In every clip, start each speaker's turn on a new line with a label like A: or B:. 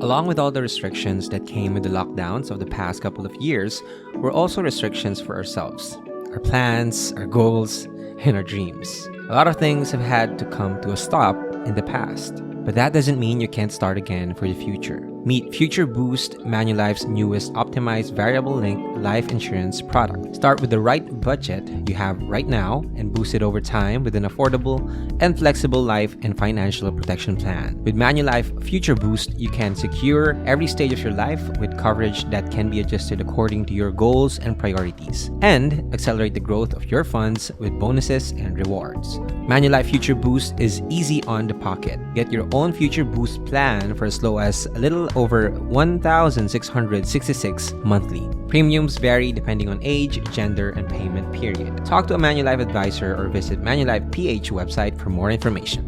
A: Along with all the restrictions that came with the lockdowns of the past couple of years, were also restrictions for ourselves, our plans, our goals, and our dreams. A lot of things have had to come to a stop in the past, but that doesn't mean you can't start again for the future. Meet Future Boost, Manulife's newest optimized variable link life insurance product. Start with the right budget you have right now and boost it over time with an affordable and flexible life and financial protection plan. With Manulife Future Boost, you can secure every stage of your life with coverage that can be adjusted according to your goals and priorities, and accelerate the growth of your funds with bonuses and rewards. Manulife Future Boost is easy on the pocket. Get your own Future Boost plan for as low as a little over $1,666 monthly. Premiums vary depending on age, gender, and payment period. Talk to a Manulife advisor or visit Manulife PH website for more information.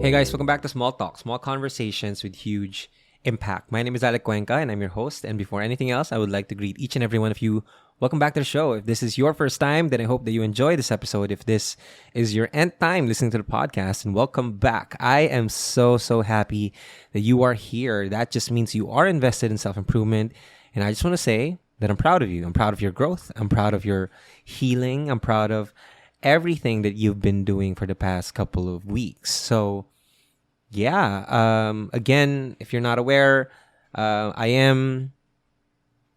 A: Hey guys, welcome back to Small Talk, small conversations with huge impact. My name is Alec Cuenca and I'm your host. And before anything else, I would like to greet each and every one of you. Welcome back to the show. If this is your first time, then I hope that you enjoy this episode. If this is your nth time listening to the podcast, and welcome back. I am so happy that you are here. That just means you are invested in self-improvement. And I just want to say that I'm proud of you. I'm proud of your growth. I'm proud of your healing. I'm proud of everything that you've been doing for the past couple of weeks. So again, if you're not aware, I am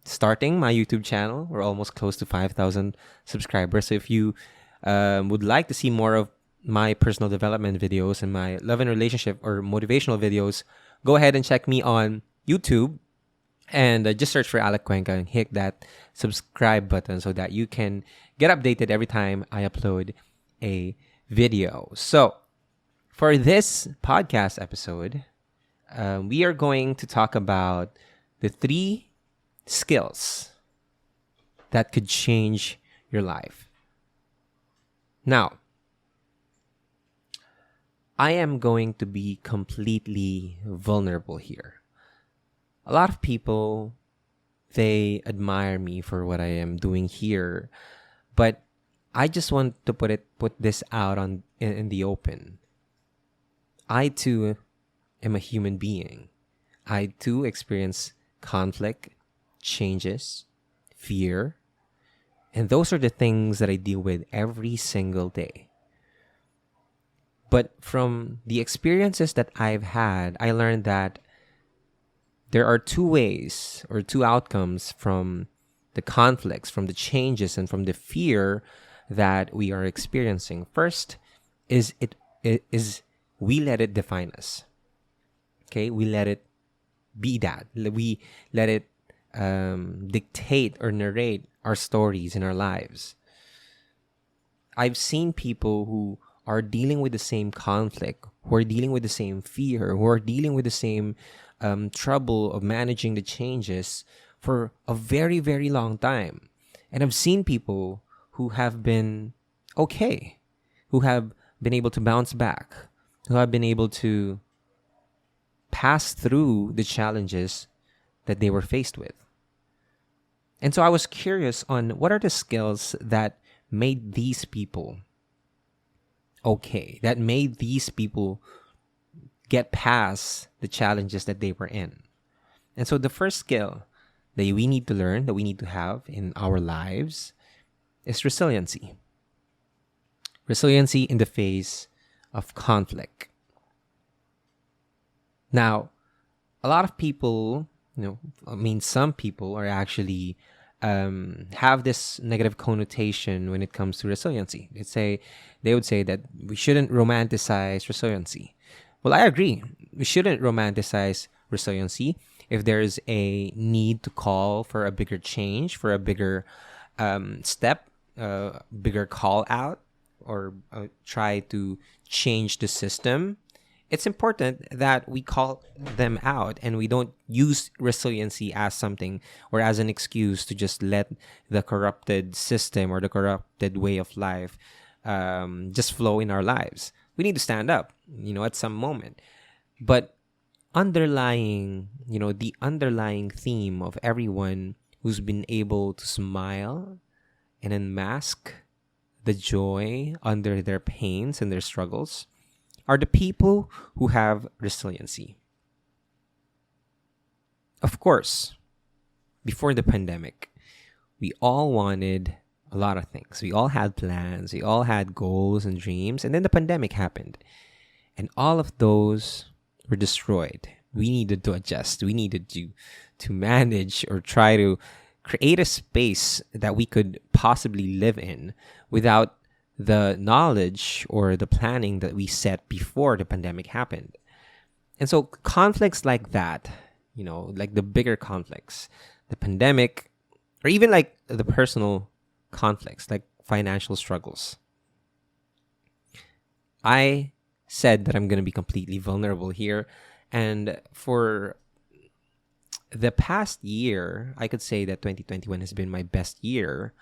A: starting my YouTube channel. We're almost close to 5,000 subscribers. So if you would like to see more of my personal development videos and my love and relationship or motivational videos, go ahead and check me on YouTube and just search for Alec Cuenca and hit that subscribe button so that you can get updated every time I upload a video. So for this podcast episode, we are going to talk about the 3 skills that could change your life. Now, I am going to be completely vulnerable here. A lot of people, they admire me for what I am doing here, but I just want to put this out in the open. I too am a human being. I too experience conflict, changes, fear, and those are the things that I deal with every single day. But from the experiences that I've had, I learned that there are 2 ways or 2 outcomes from the conflicts, from the changes, and from the fear that we are experiencing. First is we let it define us. Okay, we let it be that. We let it dictate or narrate our stories in our lives. I've seen people who are dealing with the same conflict, who are dealing with the same fear, who are dealing with the same trouble of managing the changes for a very, very long time. And I've seen people who have been okay, who have been able to bounce back, who have been able to pass through the challenges that they were faced with. And so I was curious on what are the skills that made these people okay, that made these people get past the challenges that they were in. And so the first skill that we need to learn, that we need to have in our lives is resiliency. Resiliency in the face of conflict. Now, a lot of people, some people are actually have this negative connotation when it comes to resiliency. They would say that we shouldn't romanticize resiliency. Well, I agree. We shouldn't romanticize resiliency. If there's a need to call for a bigger change, for a bigger step, bigger call out, or try to change the system, it's important that we call them out and we don't use resiliency as something or as an excuse to just let the corrupted system or the corrupted way of life just flow in our lives. We need to stand up, at some moment. But the underlying theme of everyone who's been able to smile and unmask the joy under their pains and their struggles are the people who have resiliency. Of course, before the pandemic, we all wanted a lot of things. We all had plans, we all had goals and dreams, and then the pandemic happened. And all of those were destroyed. We needed to adjust. We needed to manage or try to create a space that we could possibly live in without the knowledge or the planning that we set before the pandemic happened. And so conflicts like that, like the bigger conflicts, the pandemic, or even like the personal conflicts, like financial struggles. I said that I'm going to be completely vulnerable here. And for the past year, I could say that 2021 has been my best year.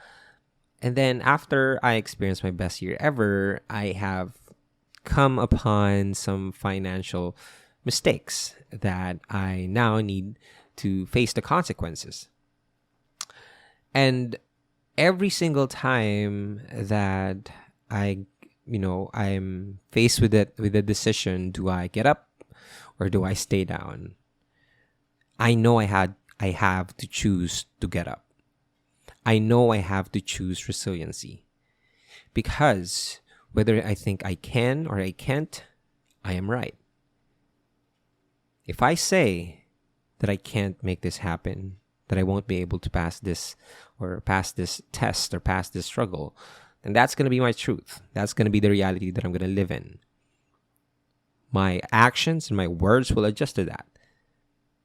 A: And then after I experienced my best year ever, I have come upon some financial mistakes that I now need to face the consequences. And every single time that I'm faced with the decision, do I get up or do I stay down? I know I have to choose to get up. I know I have to choose resiliency. Because whether I think I can or I can't, I am right. If I say that I can't make this happen, that I won't be able to pass this test or pass this struggle, then that's going to be my truth. That's going to be the reality that I'm going to live in. My actions and my words will adjust to that.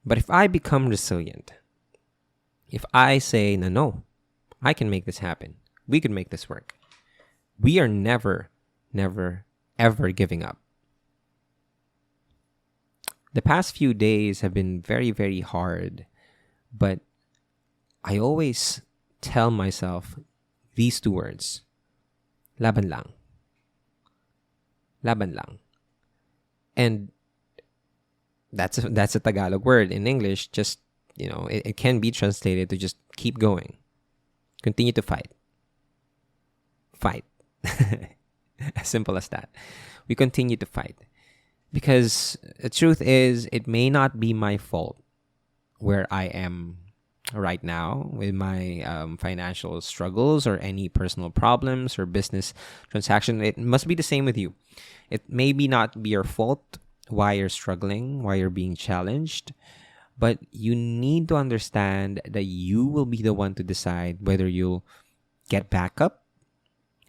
A: But if I become resilient, if I say, no, I can make this happen. We can make this work. We are never, ever giving up. The past few days have been very, very hard, but I always tell myself these two words: laban lang. Laban lang. And that's a Tagalog word. In English, just, it can be translated to just keep going. Continue to fight. Fight. As simple as that. We continue to fight. Because the truth is, it may not be my fault where I am right now with my financial struggles or any personal problems or business transaction. It must be the same with you. It may not be your fault why you're struggling, why you're being challenged, but you need to understand that you will be the one to decide whether you'll get back up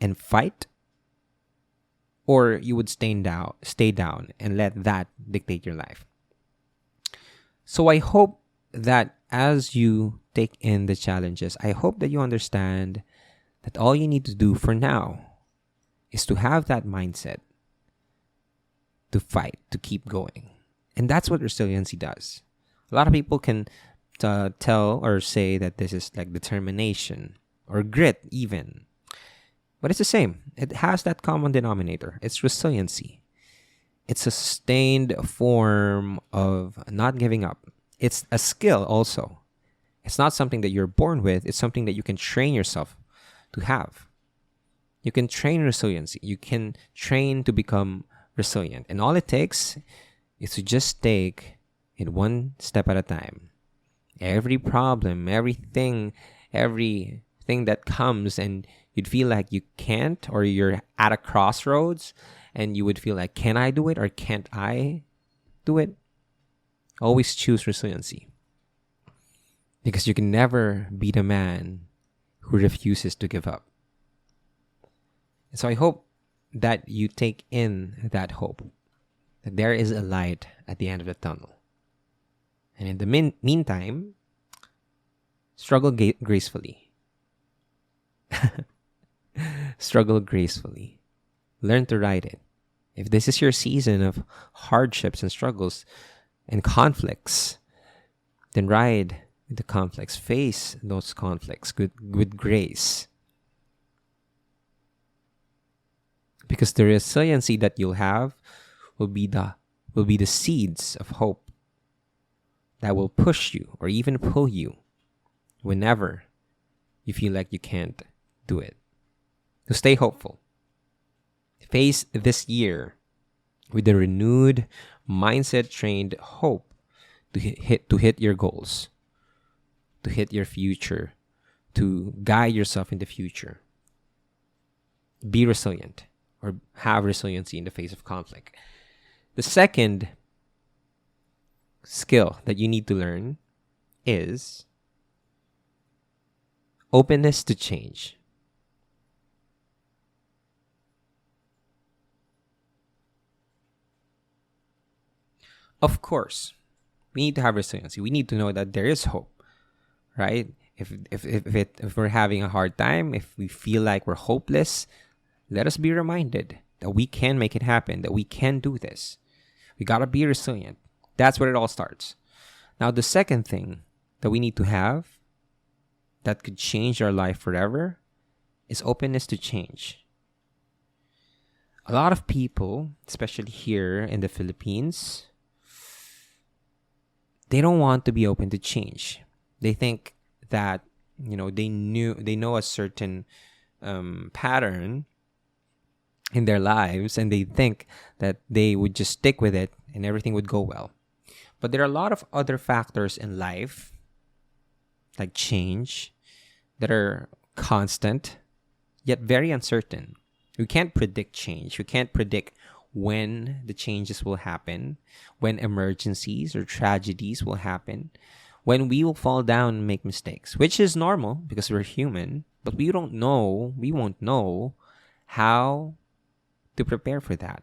A: and fight, or you would stay down and let that dictate your life. So I hope that as you take in the challenges, I hope that you understand that all you need to do for now is to have that mindset to fight, to keep going. And that's what resiliency does. A lot of people can tell or say that this is like determination or grit even. But it's the same. It has that common denominator. It's resiliency. It's a sustained form of not giving up. It's a skill also. It's not something that you're born with. It's something that you can train yourself to have. You can train resiliency. You can train to become resilient. And all it takes is to just take it one step at a time. Every problem, everything that comes and you'd feel like you can't, or you're at a crossroads and you would feel like, can I do it or can't I do it? Always choose resiliency. Because you can never beat a man who refuses to give up. So I hope that you take in that hope, that there is a light at the end of the tunnel. And in the meantime, struggle gracefully. Struggle gracefully. Learn to ride it. If this is your season of hardships and struggles and conflicts, then ride the conflicts. Face those conflicts with grace. Because the resiliency that you'll have will be the seeds of hope that will push you or even pull you whenever you feel like you can't do it. So stay hopeful. Face this year with a renewed mindset, trained hope to hit your goals, to hit your future, to guide yourself in the future. Be resilient, or have resiliency in the face of conflict. The second skill that you need to learn is openness to change. Of course, we need to have resiliency. We need to know that there is hope, right? If we're having a hard time, if we feel like we're hopeless, let us be reminded that we can make it happen, that we can do this. We gotta be resilient. That's where it all starts. Now, the second thing that we need to have that could change our life forever is openness to change. A lot of people, especially here in the Philippines, they don't want to be open to change. They think that, they know a certain pattern in their lives, and they think that they would just stick with it and everything would go well. But there are a lot of other factors in life, like change, that are constant, yet very uncertain. We can't predict change. We can't predict when the changes will happen, when emergencies or tragedies will happen, when we will fall down and make mistakes, which is normal because we're human, but we won't know how to prepare for that.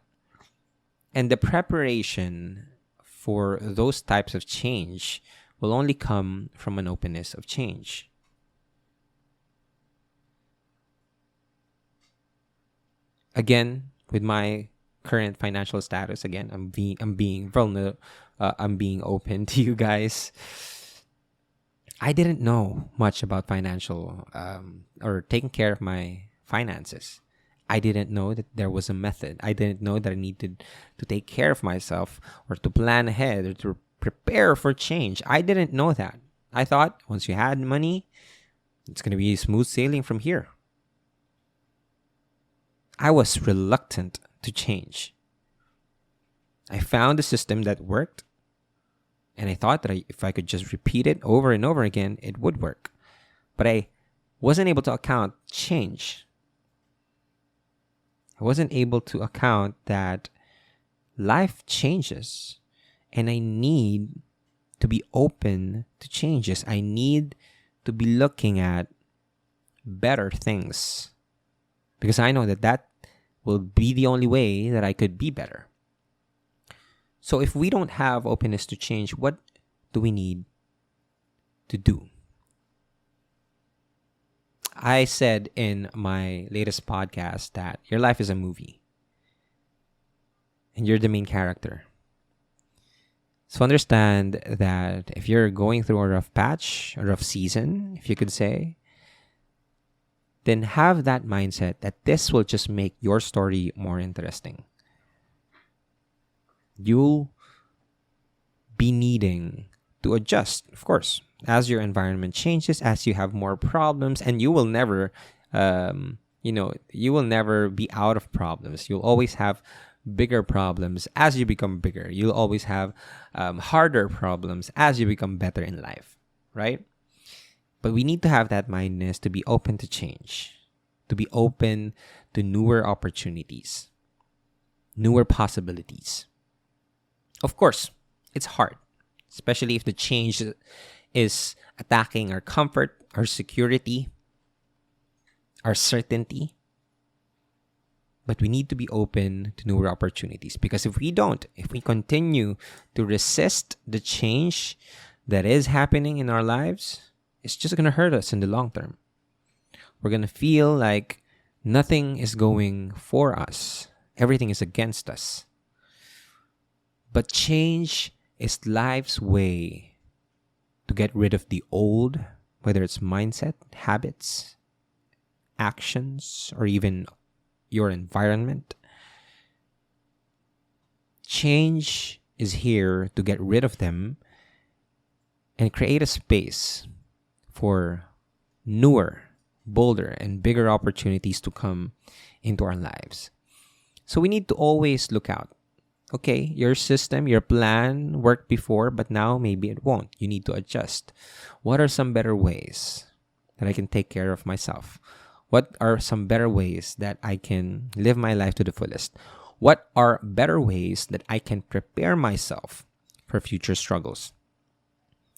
A: And the preparation for those types of change will only come from an openness of change. Again, with my current financial status, again, I'm being vulnerable. I'm being open to you guys. I didn't know much about financial or taking care of my finances. I didn't know that there was a method. I didn't know that I needed to take care of myself or to plan ahead or to prepare for change. I didn't know that. I thought once you had money, it's going to be smooth sailing from here. I was reluctant to change. I found a system that worked, and I thought that if I could just repeat it over and over again, it would work. But I wasn't able to account change. I wasn't able to account that life changes, and I need to be open to changes. I need to be looking at better things, because I know that will be the only way that I could be better. So if we don't have openness to change, what do we need to do? I said in my latest podcast that your life is a movie and you're the main character. So understand that if you're going through a rough patch, a rough season, if you could say, then have that mindset that this will just make your story more interesting. You'll be needing to adjust, of course, as your environment changes, as you have more problems, and you will never, you will never be out of problems. You'll always have bigger problems as you become bigger. You'll always have harder problems as you become better in life, right? But we need to have that mindedness to be open to change, to be open to newer opportunities, newer possibilities. Of course, it's hard, especially if the change is attacking our comfort, our security, our certainty. But we need to be open to newer opportunities, because if we continue to resist the change that is happening in our lives, it's just going to hurt us in the long term. We're going to feel like nothing is going for us. Everything is against us. But change is life's way to get rid of the old, whether it's mindset, habits, actions, or even your environment. Change is here to get rid of them and create a space for newer, bolder, and bigger opportunities to come into our lives. So we need to always look out. Okay, your system, your plan worked before, but now maybe it won't. You need to adjust. What are some better ways that I can take care of myself? What are some better ways that I can live my life to the fullest? What are better ways that I can prepare myself for future struggles?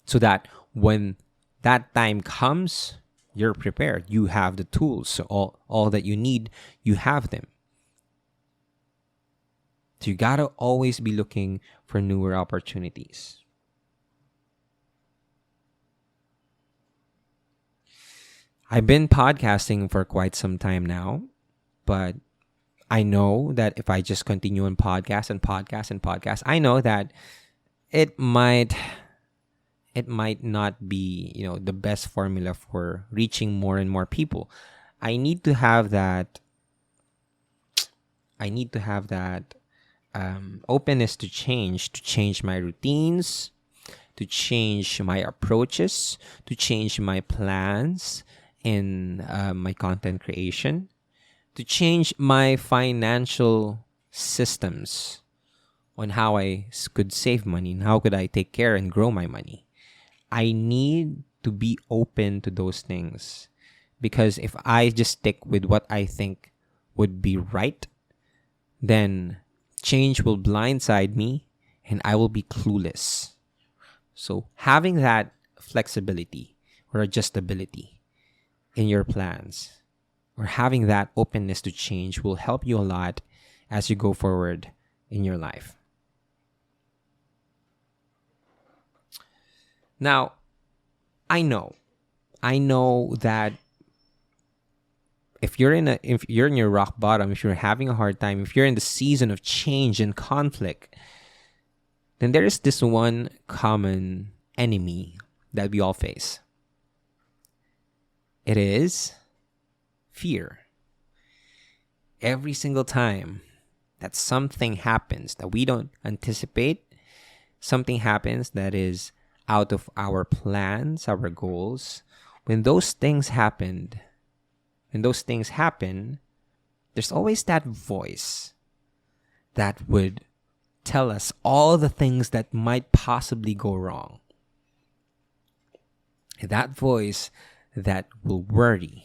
A: So that when that time comes, you're prepared. You have the tools. So all that you need, you have them. So you gotta always be looking for newer opportunities. I've been podcasting for quite some time now, but I know that if I just continue on podcast and podcast and podcast, I know that it might not be, the best formula for reaching more and more people. I need to have that openness to change my routines, to change my approaches, to change my plans in my content creation, to change my financial systems on how I could save money and how could I take care and grow my money. I need to be open to those things, because if I just stick with what I think would be right, then change will blindside me and I will be clueless. So having that flexibility or adjustability in your plans, or having that openness to change, will help you a lot as you go forward in your life. Now, I know that if you're in your rock bottom, if you're having a hard time, if you're in the season of change and conflict, then there is this one common enemy that we all face. It is fear. Every single time that something happens that we don't anticipate, something happens that is out of our plans, our goals, when those things happen, there's always that voice that would tell us all the things that might possibly go wrong. That voice that will worry,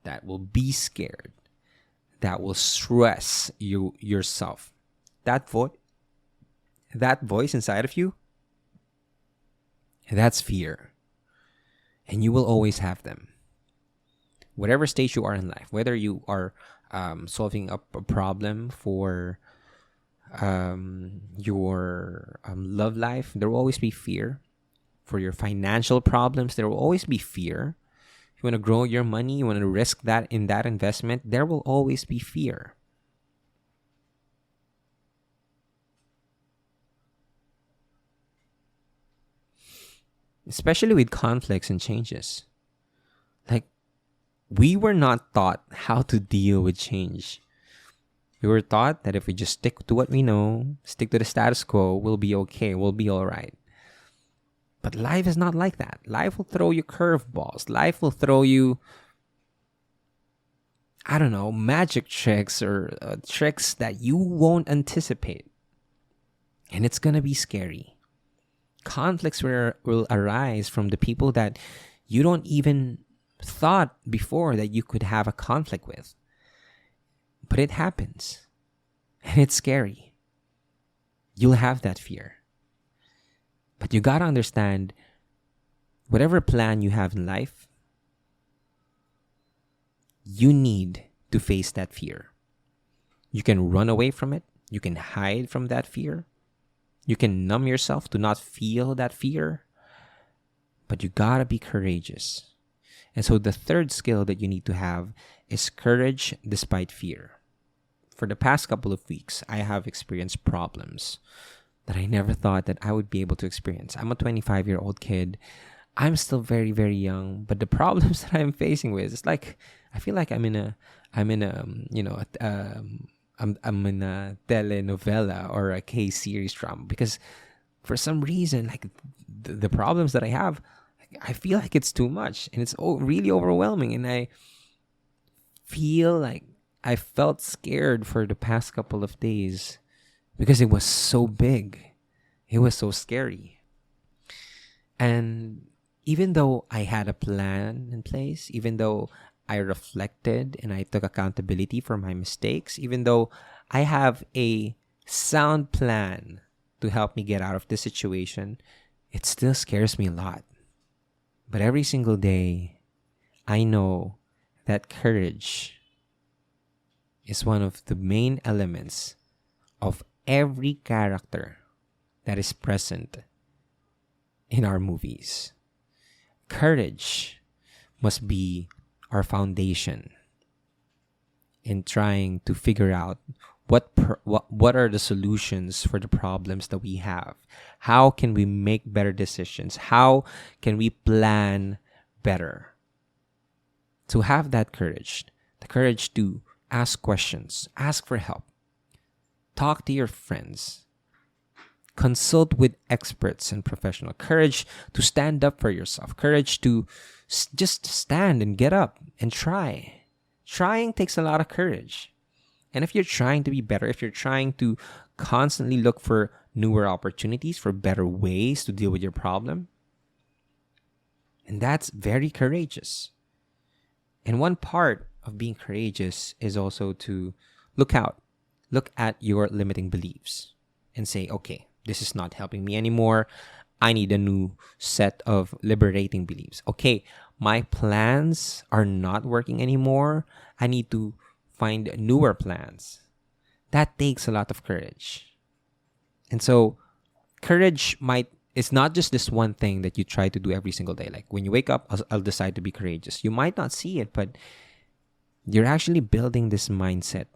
A: that will be scared, that will stress yourself. That voice inside of you, that's fear. And you will always have them. Whatever stage you are in life, whether you are solving a problem for your love life, there will always be fear. For your financial problems, there will always be fear. If you want to grow your money, you want to risk that in that investment, there will always be fear. Especially with conflicts and changes. Like, we were not taught how to deal with change. We were taught that if we just stick to what we know, stick to the status quo, we'll be okay, we'll be all right. But life is not like that. Life will throw you curveballs. Life will throw you, magic tricks or tricks that you won't anticipate. And it's going to be scary. Conflicts will arise from the people that you don't even thought before that you could have a conflict with. But it happens. And it's scary. You'll have that fear. But you gotta understand, whatever plan you have in life, you need to face that fear. You can run away from it. You can hide from that fear. You can numb yourself to not feel that fear. But you gotta be courageous. And so the third skill that you need to have is courage despite fear. For the past couple of weeks, I have experienced problems that I never thought that I would be able to experience. I'm a 25-year-old kid. I'm still very, very young, but the problems that I'm facing with, it's like I feel like I'm in a telenovela or a K-series drama, because for some reason, like the problems that I have, like, I feel like it's too much and it's really overwhelming. And I feel like I felt scared for the past couple of days because it was so big. It was so scary. And even though I had a plan in place, even though I reflected and I took accountability for my mistakes, even though I have a sound plan to help me get out of this situation, it still scares me a lot. But every single day, I know that courage is one of the main elements of every character that is present in our movies. Courage must be our foundation in trying to figure out what are the solutions for the problems that we have. How can we make better decisions? How can we plan better? To have that courage, the courage to ask questions, ask for help, talk to your friends, consult with experts and professional. Courage to stand up for yourself. Courage to just stand and get up and try. Trying takes a lot of courage. And if you're trying to be better, if you're trying to constantly look for newer opportunities, for better ways to deal with your problem, and that's very courageous. And one part of being courageous is also to look at your limiting beliefs and say, okay, this is not helping me anymore. I need a new set of liberating beliefs. Okay, my plans are not working anymore. I need to find newer plans. That takes a lot of courage. And so courage it's not just this one thing that you try to do every single day. Like when you wake up, I'll decide to be courageous. You might not see it, but you're actually building this mindset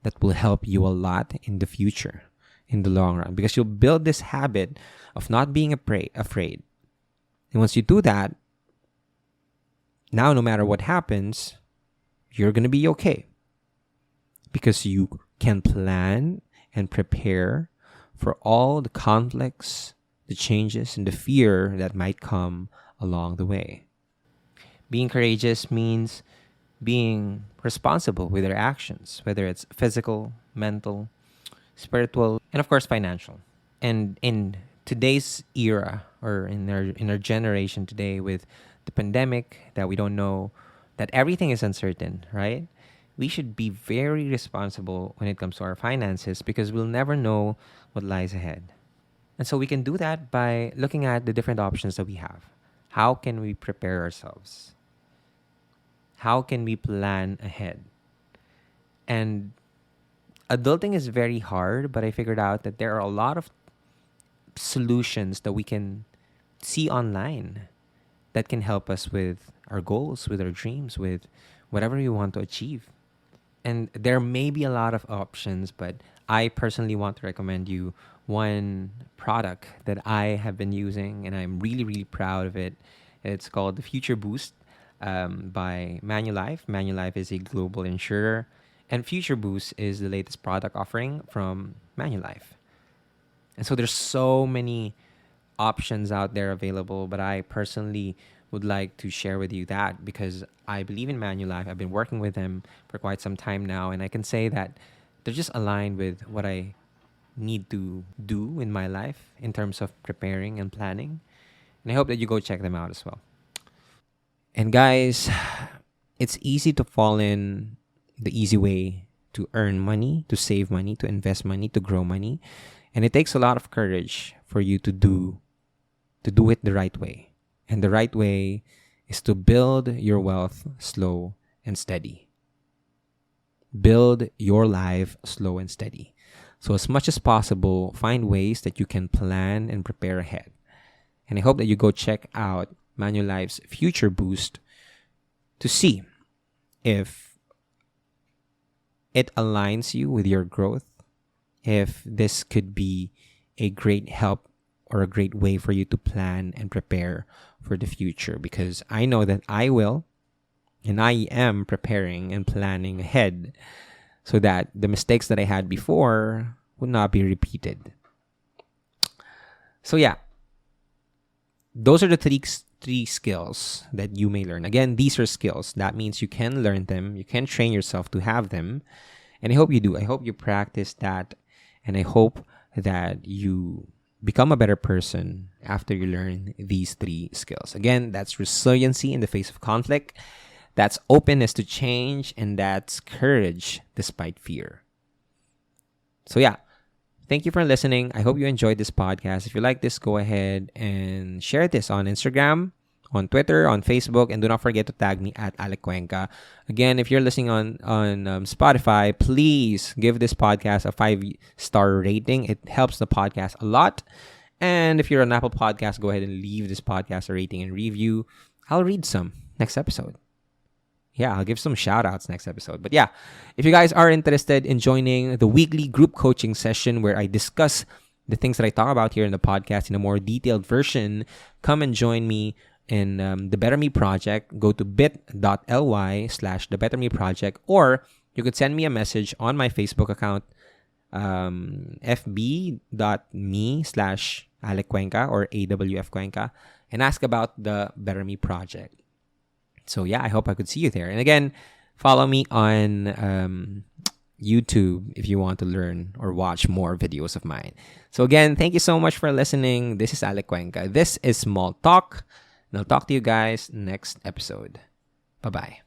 A: that will help you a lot in the future, in the long run, because you'll build this habit of not being afraid. And once you do that, now no matter what happens, you're going to be okay. Because you can plan and prepare for all the conflicts, the changes, and the fear that might come along the way. Being courageous means being responsible with their actions, whether it's physical, mental, spiritual, and of course financial. And in today's era, or in our generation today, with the pandemic that we don't know, that everything is uncertain, right? We should be very responsible when it comes to our finances because we'll never know what lies ahead. And so we can do that by looking at the different options that we have. How can we prepare ourselves? How can we plan ahead? And adulting is very hard, but I figured out that there are a lot of solutions that we can see online that can help us with our goals, with our dreams, with whatever we want to achieve. And there may be a lot of options, but I personally want to recommend you one product that I have been using and I'm really, really proud of it. It's called the Future Boost by Manulife. Manulife is a global insurer, and Future Boost is the latest product offering from Manulife. And so there's so many options out there available, but I personally would like to share with you that because I believe in Manulife. I've been working with them for quite some time now, and I can say that they're just aligned with what I need to do in my life in terms of preparing and planning. And I hope that you go check them out as well. And guys, it's easy to fall in the easy way to earn money, to save money, to invest money, to grow money. And it takes a lot of courage for you to do it the right way. And the right way is to build your wealth slow and steady. Build your life slow and steady. So as much as possible, find ways that you can plan and prepare ahead. And I hope that you go check out Manulife's Future Boost to see if it aligns you with your growth, if this could be a great help or a great way for you to plan and prepare for the future. Because I know that I will, and I am preparing and planning ahead so that the mistakes that I had before would not be repeated. So yeah, those are the 3 skills that you may learn. Again, these are skills. That means you can learn them. You can train yourself to have them. And I hope you do. I hope you practice that. And I hope that you become a better person after you learn these 3 skills. Again, that's resiliency in the face of conflict. That's openness to change. And that's courage despite fear. So yeah, thank you for listening. I hope you enjoyed this podcast. If you like this, go ahead and share this on Instagram, on Twitter, on Facebook, and do not forget to tag me at Alec Cuenca. Again, if you're listening on Spotify, please give this podcast a 5-star rating. It helps the podcast a lot. And if you're on Apple Podcast, go ahead and leave this podcast a rating and review. I'll read some next episode. Yeah, I'll give some shout outs next episode. But yeah, if you guys are interested in joining the weekly group coaching session where I discuss the things that I talk about here in the podcast in a more detailed version, come and join me in the Better Me Project. Go to bit.ly/the Better Me Project, or you could send me a message on my Facebook account, fb.me/Alec Cuenca or AWF Cuenca, and ask about the Better Me Project. So yeah, I hope I could see you there. And again, follow me on YouTube if you want to learn or watch more videos of mine. So again, thank you so much for listening. This is Alec Cuenca. This is Small Talk. And I'll talk to you guys next episode. Bye-bye.